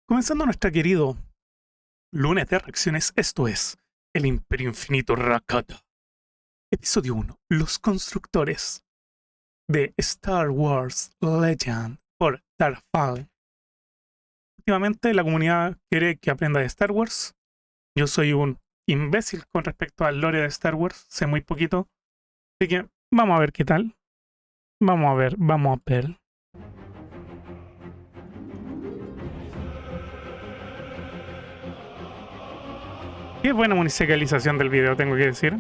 Comenzando nuestro querido lunes de reacciones, esto es El Imperio Infinito Rakata. Episodio 1. Los constructores de Star Wars Legend por Starfall. Últimamente la comunidad quiere que aprenda de Star Wars. Yo soy un imbécil con respecto al lore de Star Wars, sé muy poquito. Así que vamos a ver qué tal. Vamos a ver. Qué buena musicalización del video, tengo que decir.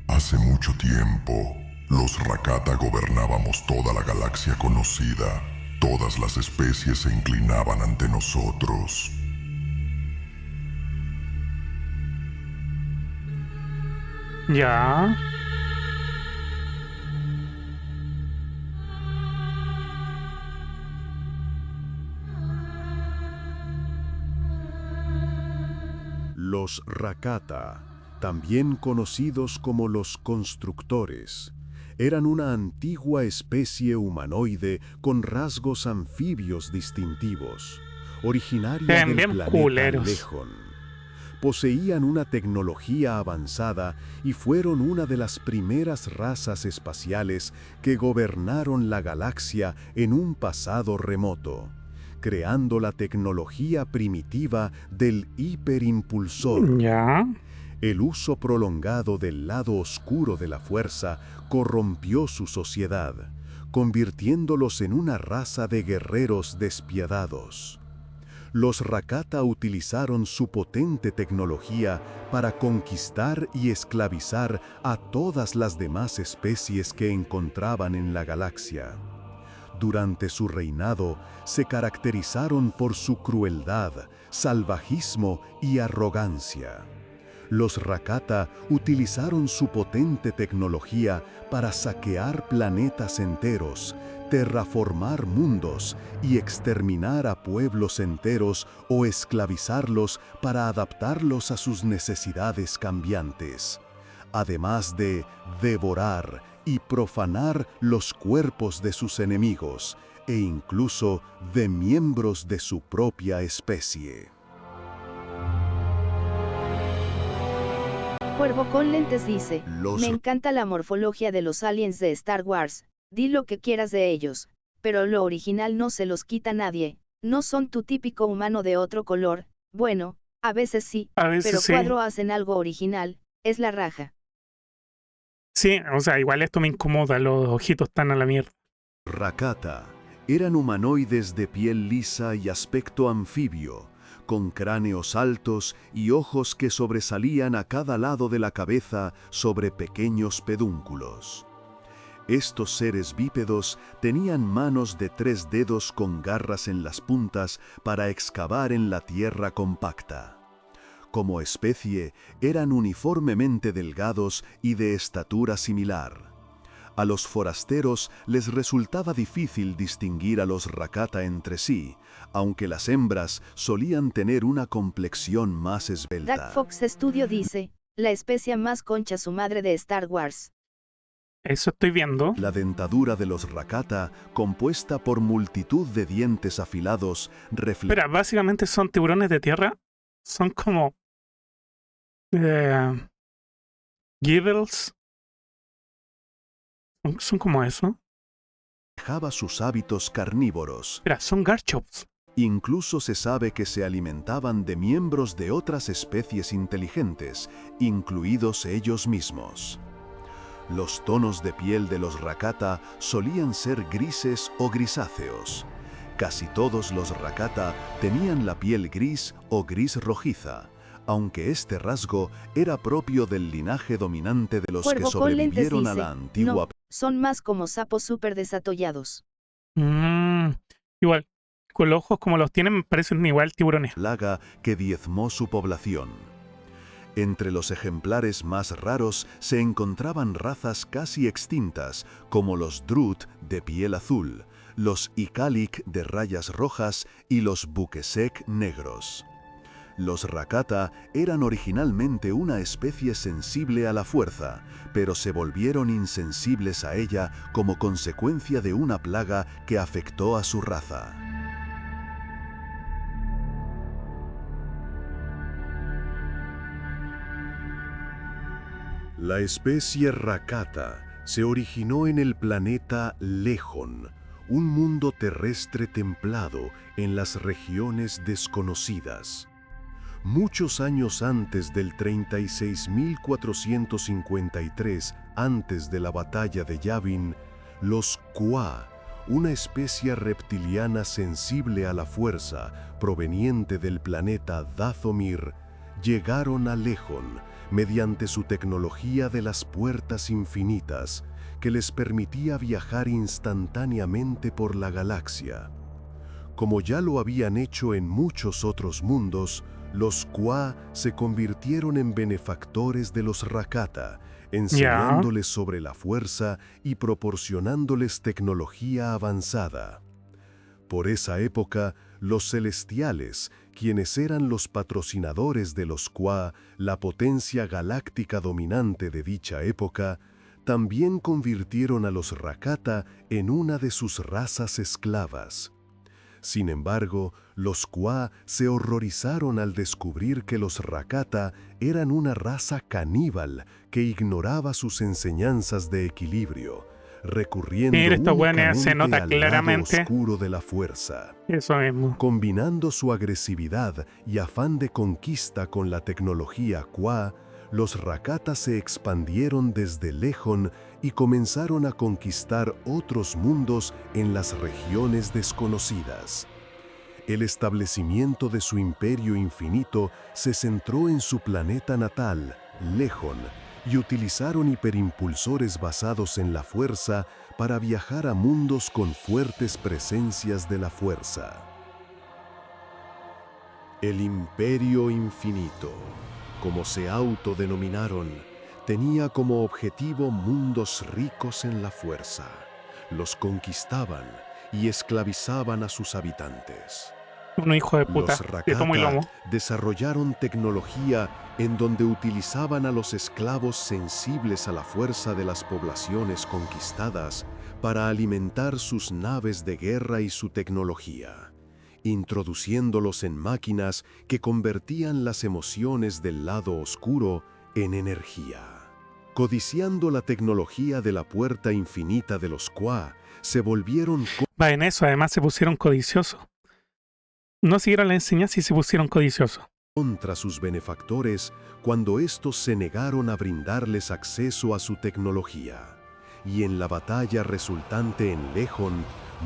Hace mucho tiempo, los Rakata gobernábamos toda la galaxia conocida. Todas las especies se inclinaban ante nosotros. Ya. Los Rakata, también conocidos como los constructores, eran una antigua especie humanoide con rasgos anfibios distintivos, originaria Ven del bien planeta culeros. Lejón. Poseían una tecnología avanzada y fueron una de las primeras razas espaciales que gobernaron la galaxia en un pasado remoto, creando la tecnología primitiva del hiperimpulsor. Ya. El uso prolongado del lado oscuro de la fuerza corrompió su sociedad, convirtiéndolos en una raza de guerreros despiadados. Los Rakata utilizaron su potente tecnología para conquistar y esclavizar a todas las demás especies que encontraban en la galaxia. Durante su reinado, se caracterizaron por su crueldad, salvajismo y arrogancia. Los Rakata utilizaron su potente tecnología para saquear planetas enteros, terraformar mundos y exterminar a pueblos enteros o esclavizarlos para adaptarlos a sus necesidades cambiantes, además de devorar y profanar los cuerpos de sus enemigos e incluso de miembros de su propia especie. Cuervo con lentes dice, Los me encanta la morfología de los aliens de Star Wars, di lo que quieras de ellos, pero lo original no se los quita nadie, no son tu típico humano de otro color, bueno, a veces sí, A veces pero sí. cuadro hacen algo original, es la raja. Sí, o sea, igual esto me incomoda, los ojitos están a la mierda. Rakata eran humanoides de piel lisa y aspecto anfibio, con cráneos altos y ojos que sobresalían a cada lado de la cabeza sobre pequeños pedúnculos. Estos seres bípedos tenían manos de 3 dedos con garras en las puntas para excavar en la tierra compacta. Como especie, eran uniformemente delgados y de estatura similar. A los forasteros les resultaba difícil distinguir a los Rakata entre sí, aunque las hembras solían tener una complexión más esbelta. Dark Fox Studio dice, la especie más concha su madre de Star Wars. Eso estoy viendo. La dentadura de los Rakata, compuesta por multitud de dientes afilados, Espera, básicamente son tiburones de tierra. Son como... Gibbles. Son como eso. reflejaba sus hábitos carnívoros. Espera, son Garchops. Incluso se sabe que se alimentaban de miembros de otras especies inteligentes, incluidos ellos mismos. Los tonos de piel de los Rakata solían ser grises o grisáceos. Casi todos los Rakata tenían la piel gris o gris rojiza, aunque este rasgo era propio del linaje dominante de los Cuervo que con lentes sobrevivieron a dice, la antigua no, son más como sapos súper desatollados. Igual, con los ojos como los tienen, parecen igual tiburones. plaga que diezmó su población. Entre los ejemplares más raros se encontraban razas casi extintas, como los Drut de piel azul, los Ikalik de rayas rojas y los Bukesek negros. Los Rakata eran originalmente una especie sensible a la fuerza, pero se volvieron insensibles a ella como consecuencia de una plaga que afectó a su raza. La especie Rakata se originó en el planeta Lejón, un mundo terrestre templado en las regiones desconocidas. Muchos años antes del 36.453 antes de la batalla de Yavin, los Kwa, una especie reptiliana sensible a la fuerza proveniente del planeta Dathomir, llegaron a Lejón mediante su tecnología de las puertas infinitas, que les permitía viajar instantáneamente por la galaxia. Como ya lo habían hecho en muchos otros mundos, los Kwa se convirtieron en benefactores de los Rakata, enseñándoles sobre la fuerza y proporcionándoles tecnología avanzada. Por esa época, los celestiales, quienes eran los patrocinadores de los Kwa, la potencia galáctica dominante de dicha época, también convirtieron a los Rakata en una de sus razas esclavas. Sin embargo, los Kwa se horrorizaron al descubrir que los Rakata eran una raza caníbal que ignoraba sus enseñanzas de equilibrio, recurriendo se nota al claramente lado oscuro de la fuerza. eso mismo. Combinando su agresividad y afán de conquista con la tecnología Kwa, los Rakata se expandieron desde Lejón y comenzaron a conquistar otros mundos en las regiones desconocidas. El establecimiento de su imperio infinito se centró en su planeta natal, Lejón, y utilizaron hiperimpulsores basados en la fuerza para viajar a mundos con fuertes presencias de la fuerza. El Imperio Infinito, como se autodenominaron, tenía como objetivo mundos ricos en la fuerza. Los conquistaban y esclavizaban a sus habitantes. Un hijo de puta, Los de tomo y Rakata lomo. desarrollaron tecnología en donde utilizaban a los esclavos sensibles a la fuerza de las poblaciones conquistadas para alimentar sus naves de guerra y su tecnología, introduciéndolos en máquinas que convertían las emociones del lado oscuro en energía. Codiciando la tecnología de la puerta infinita de los Kwa, se volvieron Va, en eso además se pusieron codiciosos. No siguieron la enseñanza y se pusieron codiciosos. contra sus benefactores cuando estos se negaron a brindarles acceso a su tecnología. Y en la batalla resultante en Lejón,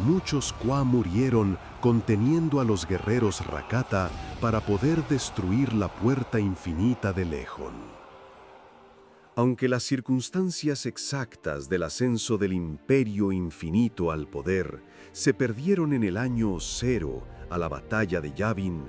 muchos Kwa murieron conteniendo a los guerreros Rakata para poder destruir la puerta infinita de Lejón. Aunque las circunstancias exactas del ascenso del Imperio Infinito al poder se perdieron en el año 0 a la batalla de Yavin,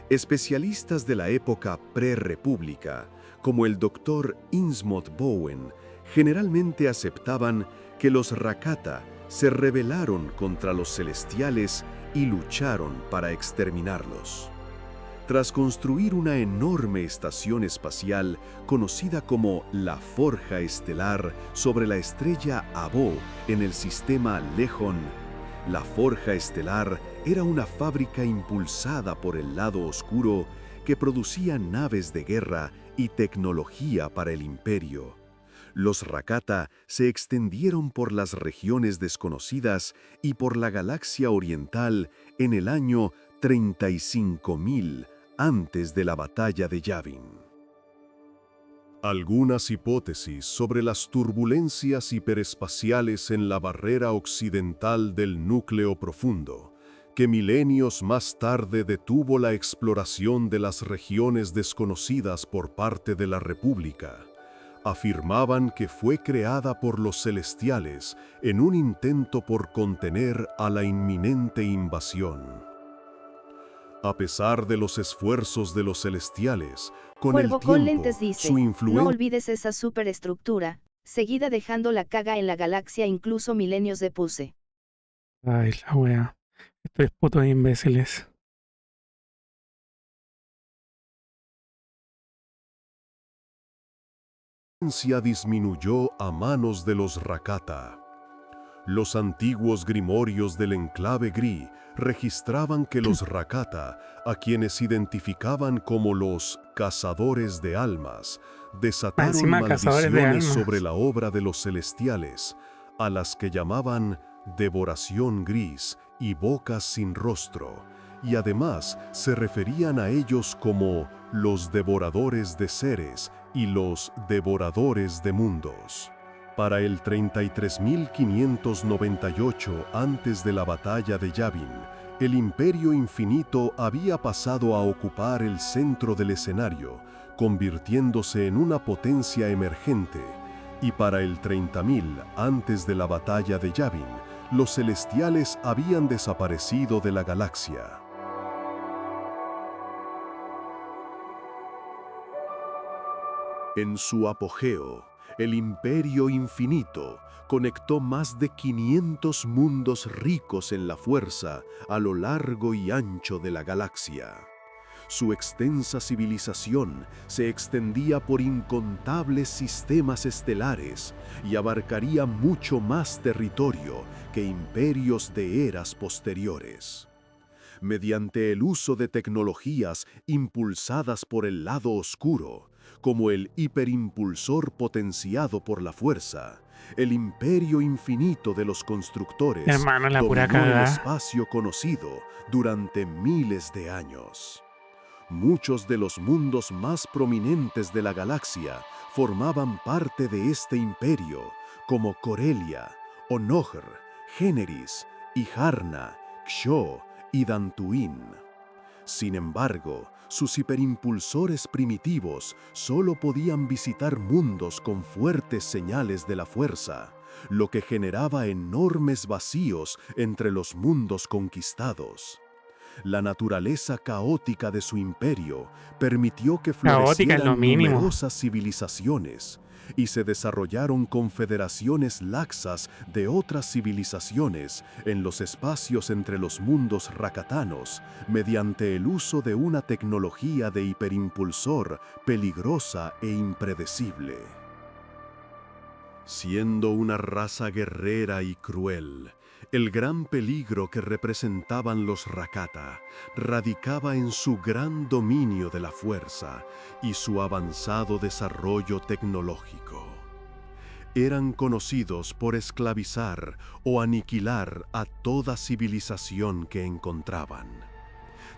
especialistas de la época pre-república, como el Dr. Innsmouth Bowen, generalmente aceptaban que los Rakata se rebelaron contra los celestiales y lucharon para exterminarlos. Tras construir una enorme estación espacial conocida como la Forja Estelar sobre la estrella Abo en el sistema Lejón, la Forja Estelar era una fábrica impulsada por el lado oscuro que producía naves de guerra y tecnología para el imperio. Los Rakata se extendieron por las regiones desconocidas y por la galaxia oriental en el año 35.000 antes de la batalla de Yavin. Algunas hipótesis sobre las turbulencias hiperespaciales en la barrera occidental del núcleo profundo, que milenios más tarde detuvo la exploración de las regiones desconocidas por parte de la República, afirmaban que fue creada por los celestiales en un intento por contener a la inminente invasión. A pesar de los esfuerzos de los celestiales, con el Cuervo con tiempo, lentes dice, su no influencia olvides esa superestructura, seguida dejando la caga en la galaxia incluso milenios de puse. Ay, la wea. Esto es puto de imbéciles. disminuyó a manos de los Rakata. Los antiguos grimorios del enclave Gris registraban que los Rakata, a quienes identificaban como los cazadores de almas, desataron Encima cazadores de maldiciones almas. sobre la obra de los celestiales, a las que llamaban devoración gris y bocas sin rostro, y además se referían a ellos como los devoradores de seres y los devoradores de mundos. Para el 33.598 antes de la batalla de Yavin, el Imperio Infinito había pasado a ocupar el centro del escenario, convirtiéndose en una potencia emergente, y para el 30.000 antes de la batalla de Yavin, los celestiales habían desaparecido de la galaxia. En su apogeo, el Imperio Infinito conectó más de 500 mundos ricos en la fuerza a lo largo y ancho de la galaxia. Su extensa civilización se extendía por incontables sistemas estelares y abarcaría mucho más territorio que imperios de eras posteriores. Mediante el uso de tecnologías impulsadas por el lado oscuro, como el hiperimpulsor potenciado por la fuerza, el imperio infinito de los constructores Hermano, la pura dominó el cagada. espacio conocido durante miles de años. Muchos de los mundos más prominentes de la galaxia formaban parte de este imperio, como Corellia, Onohr, Generis, Ijarna, Xo y Dantooine. Sin embargo, sus hiperimpulsores primitivos solo podían visitar mundos con fuertes señales de la fuerza, lo que generaba enormes vacíos entre los mundos conquistados. La naturaleza caótica de su imperio permitió que Caótica es lo florecieran mínimo. numerosas civilizaciones y se desarrollaron confederaciones laxas de otras civilizaciones en los espacios entre los mundos rakatanos mediante el uso de una tecnología de hiperimpulsor peligrosa e impredecible. Siendo una raza guerrera y cruel, el gran peligro que representaban los Rakata radicaba en su gran dominio de la fuerza y su avanzado desarrollo tecnológico. Eran conocidos por esclavizar o aniquilar a toda civilización que encontraban.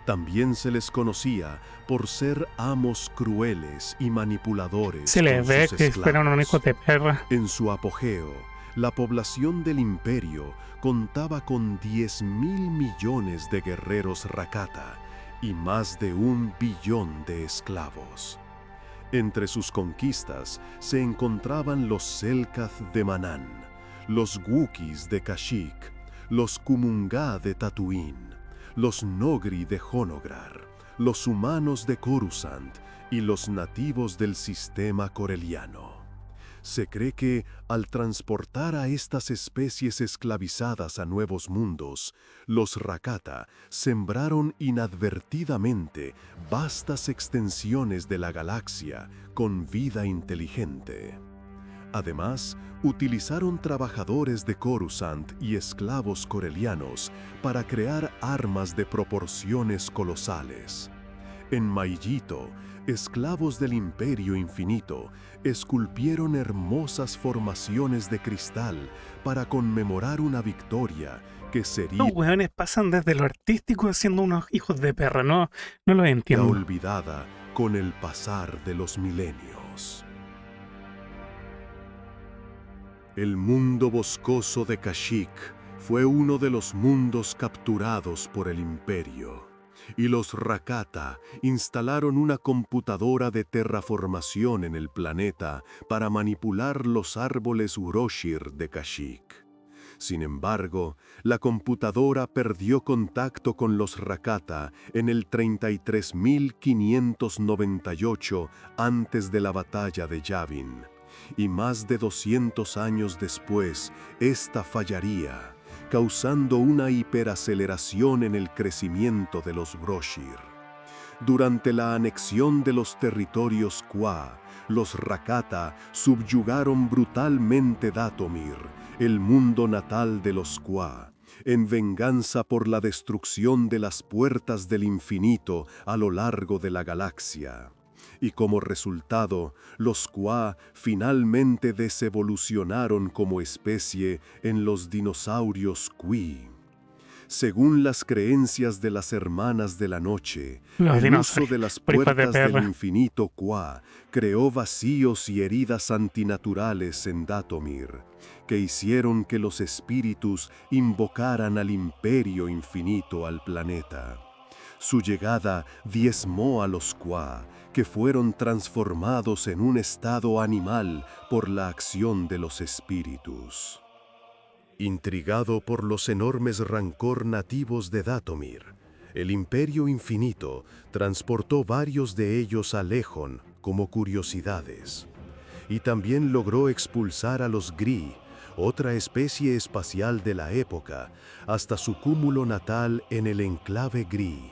También se les conocía por ser amos crueles y manipuladores. Se les con ve sus que fueron esclavos. unos hijos de perra. En su apogeo, la población del imperio contaba con 10.000 millones de guerreros Rakata y más de 1 billón de esclavos. Entre sus conquistas se encontraban los Selkath de Manán, los Wookiees de Kashyyyk, los Kumunga de Tatooine, los Nogri de Honograr, los humanos de Coruscant y los nativos del sistema coreliano. Se cree que, al transportar a estas especies esclavizadas a nuevos mundos, los Rakata sembraron inadvertidamente vastas extensiones de la galaxia con vida inteligente. Además, utilizaron trabajadores de Coruscant y esclavos corelianos para crear armas de proporciones colosales. En Mayito, esclavos del Imperio Infinito esculpieron hermosas formaciones de cristal para conmemorar una victoria que sería Los weones pasan desde lo artístico haciendo unos hijos de perra, no lo entiendo. olvidada con el pasar de los milenios. El mundo boscoso de Kashyyyk fue uno de los mundos capturados por el Imperio, y los Rakata instalaron una computadora de terraformación en el planeta para manipular los árboles Uroshir de Kashyyyk. Sin embargo, la computadora perdió contacto con los Rakata en el 33.598 antes de la batalla de Yavin, y más de 200 años después, esta fallaría, causando una hiperaceleración en el crecimiento de los Broshir. Durante la anexión de los territorios Kwa, los Rakata subyugaron brutalmente Dathomir, el mundo natal de los Kwa, en venganza por la destrucción de las puertas del infinito a lo largo de la galaxia. Y como resultado, los Kwa finalmente desevolucionaron como especie en los dinosaurios Qui. Según las creencias de las Hermanas de la Noche, el uso de las puertas del infinito Kwa creó vacíos y heridas antinaturales en Dathomir, que hicieron que los espíritus invocaran al imperio infinito al planeta. Su llegada diezmó a los Kwa, que fueron transformados en un estado animal por la acción de los espíritus. Intrigado por los enormes rancor nativos de Dathomir, el Imperio Infinito transportó varios de ellos a Lejón como curiosidades, y también logró expulsar a los Gri, otra especie espacial de la época, hasta su cúmulo natal en el enclave Gri.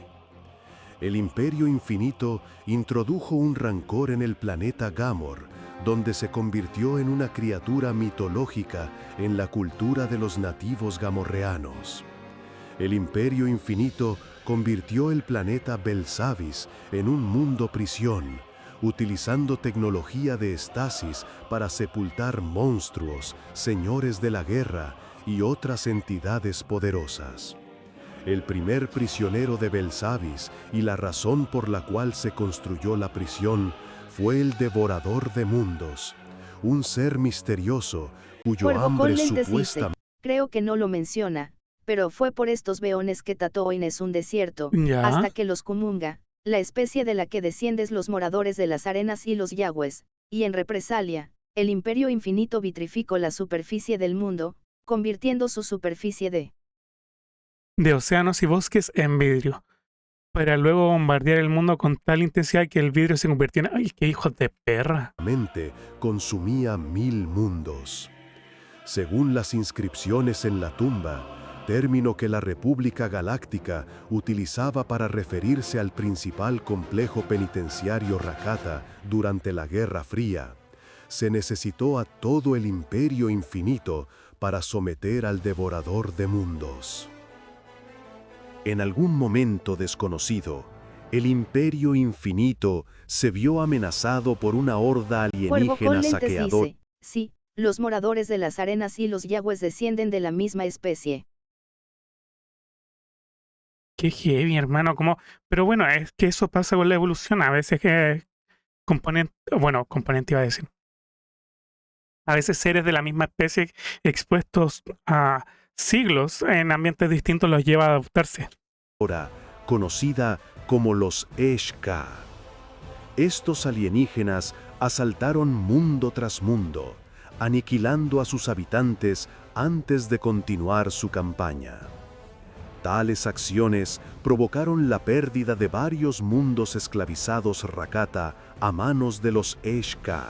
El Imperio Infinito introdujo un rancor en el planeta Gamor, donde se convirtió en una criatura mitológica en la cultura de los nativos gamorreanos. El Imperio Infinito convirtió el planeta Belsavis en un mundo prisión, utilizando tecnología de estasis para sepultar monstruos, señores de la guerra y otras entidades poderosas. El primer prisionero de Belsavis y la razón por la cual se construyó la prisión fue el Devorador de Mundos, un ser misterioso cuyo hambre supuestamente... Creo que no lo menciona, pero fue por estos veones que Tatooine es un desierto, ¿Ya? hasta que los Kumunga, la especie de la que desciendes los moradores de las arenas y los Yagues, y en represalia, el Imperio Infinito vitrificó la superficie del mundo, convirtiendo su superficie de océanos y bosques en vidrio, para luego bombardear el mundo con tal intensidad que el vidrio se convirtió en... ¡Ay, qué hijos de perra! Consumía 1000 mundos. Según las inscripciones en la tumba, término que la República Galáctica utilizaba para referirse al principal complejo penitenciario Rakata durante la Guerra Fría, se necesitó a todo el Imperio Infinito para someter al Devorador de Mundos. En algún momento desconocido, el Imperio Infinito se vio amenazado por una horda alienígena saqueadora. Sí, los moradores de las arenas y los Yagues descienden de la misma especie. Qué heavy, hermano, como... Pero bueno, es que eso pasa con la evolución, a veces que componente iba a decir. A veces seres de la misma especie expuestos a siglos en ambientes distintos los lleva a adaptarse. Ahora conocida como los Eshka. Estos alienígenas asaltaron mundo tras mundo, aniquilando a sus habitantes antes de continuar su campaña. Tales acciones provocaron la pérdida de varios mundos esclavizados Rakata a manos de los Eshka,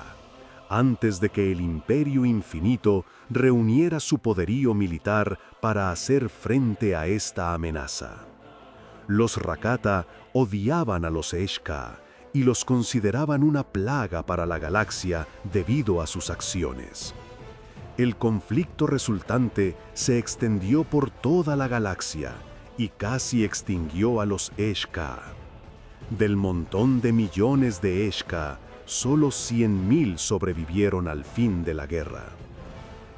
antes de que el Imperio Infinito reuniera su poderío militar para hacer frente a esta amenaza. Los Rakata odiaban a los Eshka y los consideraban una plaga para la galaxia debido a sus acciones. El conflicto resultante se extendió por toda la galaxia y casi extinguió a los Eshka. Del montón de millones de Eshka, solo 100.000 sobrevivieron al fin de la guerra.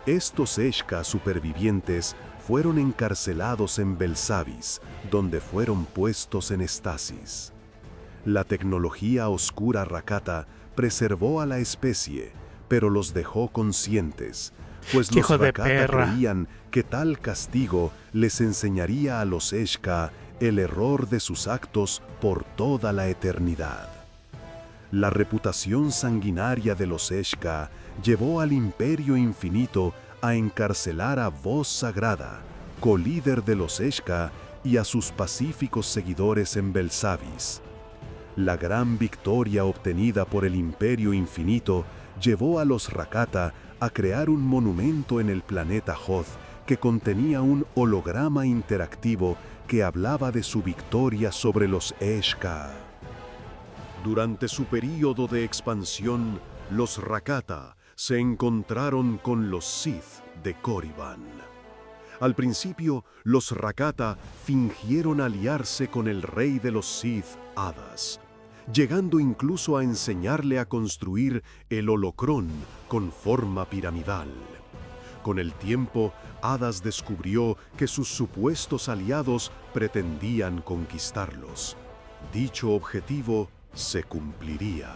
Estos Eshka supervivientes fueron encarcelados en Belsavis, donde fueron puestos en estasis. La tecnología oscura Rakata preservó a la especie, pero los dejó conscientes, pues los Rakata creían que tal castigo les enseñaría a los Eshka el error de sus actos por toda la eternidad. La reputación sanguinaria de los Eshka llevó al Imperio Infinito a encarcelar a Voz Sagrada, colíder de los Eshka, y a sus pacíficos seguidores en Belsavis. La gran victoria obtenida por el Imperio Infinito llevó a los Rakata a crear un monumento en el planeta Hoth que contenía un holograma interactivo que hablaba de su victoria sobre los Eshka. Durante su período de expansión, los Rakata se encontraron con los Sith de Korriban. Al principio, los Rakata fingieron aliarse con el rey de los Sith, Hadas, llegando incluso a enseñarle a construir el holocrón con forma piramidal. Con el tiempo, Hadas descubrió que sus supuestos aliados pretendían conquistarlos. Dicho objetivo se cumpliría.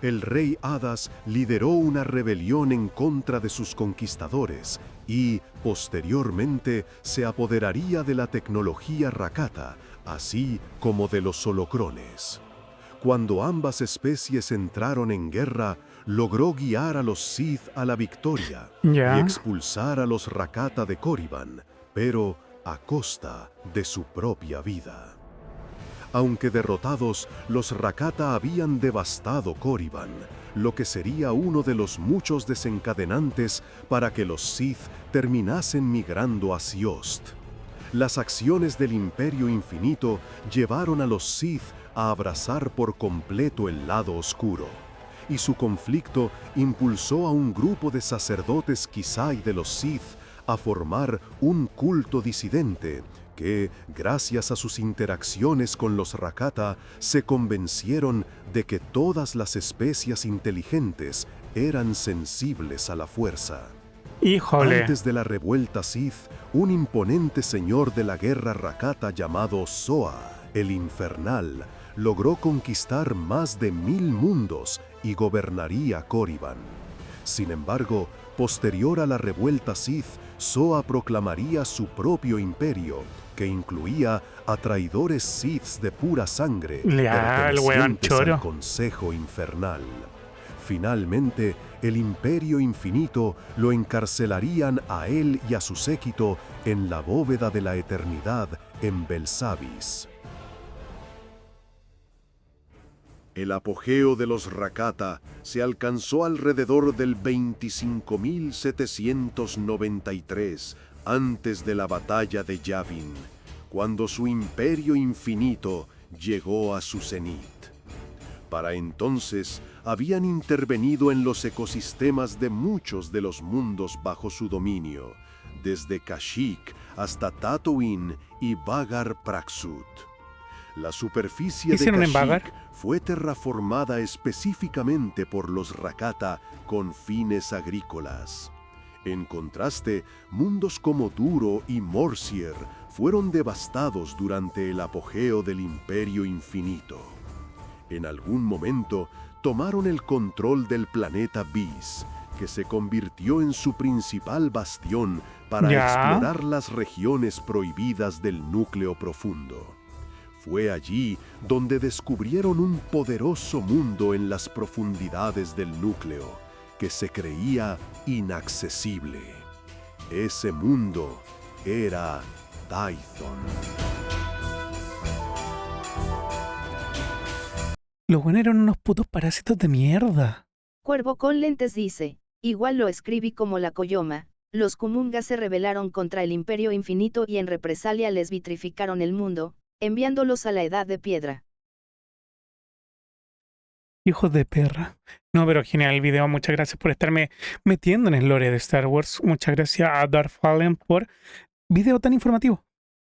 El rey Hadas lideró una rebelión en contra de sus conquistadores y, posteriormente, se apoderaría de la tecnología Rakata, así como de los holocrones. Cuando ambas especies entraron en guerra, logró guiar a los Sith a la victoria y expulsar a los Rakata de Korriban, pero a costa de su propia vida. Aunque derrotados, los Rakata habían devastado Korriban, lo que sería uno de los muchos desencadenantes para que los Sith terminasen migrando a Ziost. Las acciones del Imperio Infinito llevaron a los Sith a abrazar por completo el lado oscuro, y su conflicto impulsó a un grupo de sacerdotes Kisai de los Sith a formar un culto disidente que, gracias a sus interacciones con los Rakata, se convencieron de que todas las especies inteligentes eran sensibles a la fuerza. Híjole. Antes de la revuelta Sith, un imponente señor de la guerra Rakata llamado Soa, el Infernal, logró conquistar más de 1000 mundos y gobernaría Korriban. Sin embargo, posterior a la revuelta Sith, Soa proclamaría su propio imperio, que incluía a traidores Siths de pura sangre, pertenecientes al Consejo Infernal. Finalmente, el Imperio Infinito lo encarcelarían a él y a su séquito en la bóveda de la eternidad en Belsavis. El apogeo de los Rakata se alcanzó alrededor del 25.793 antes de la batalla de Yavin, cuando su imperio infinito llegó a su cenit. Para entonces habían intervenido en los ecosistemas de muchos de los mundos bajo su dominio, desde Kashyyyk hasta Tatooine y Vagar Praxut. La superficie de Kashyyyk fue terraformada específicamente por los Rakata con fines agrícolas. En contraste, mundos como Duro y Morsier fueron devastados durante el apogeo del Imperio Infinito. En algún momento, tomaron el control del planeta Bis, que se convirtió en su principal bastión para explorar las regiones prohibidas del núcleo profundo. Fue allí donde descubrieron un poderoso mundo en las profundidades del núcleo, que se creía inaccesible. Ese mundo era Tython. Los buenos eran unos putos parásitos de mierda. Cuervo con lentes dice, igual lo escribí como la Koyoma. Los Kumungas se rebelaron contra el Imperio Infinito y en represalia les vitrificaron el mundo, enviándolos a la Edad de Piedra. Hijos de perra. No, pero genial el video. Muchas gracias por estarme metiendo en el lore de Star Wars. Muchas gracias a Darth Fallen por video tan informativo.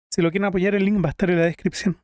Si lo quieren apoyar, el link va a estar en la descripción.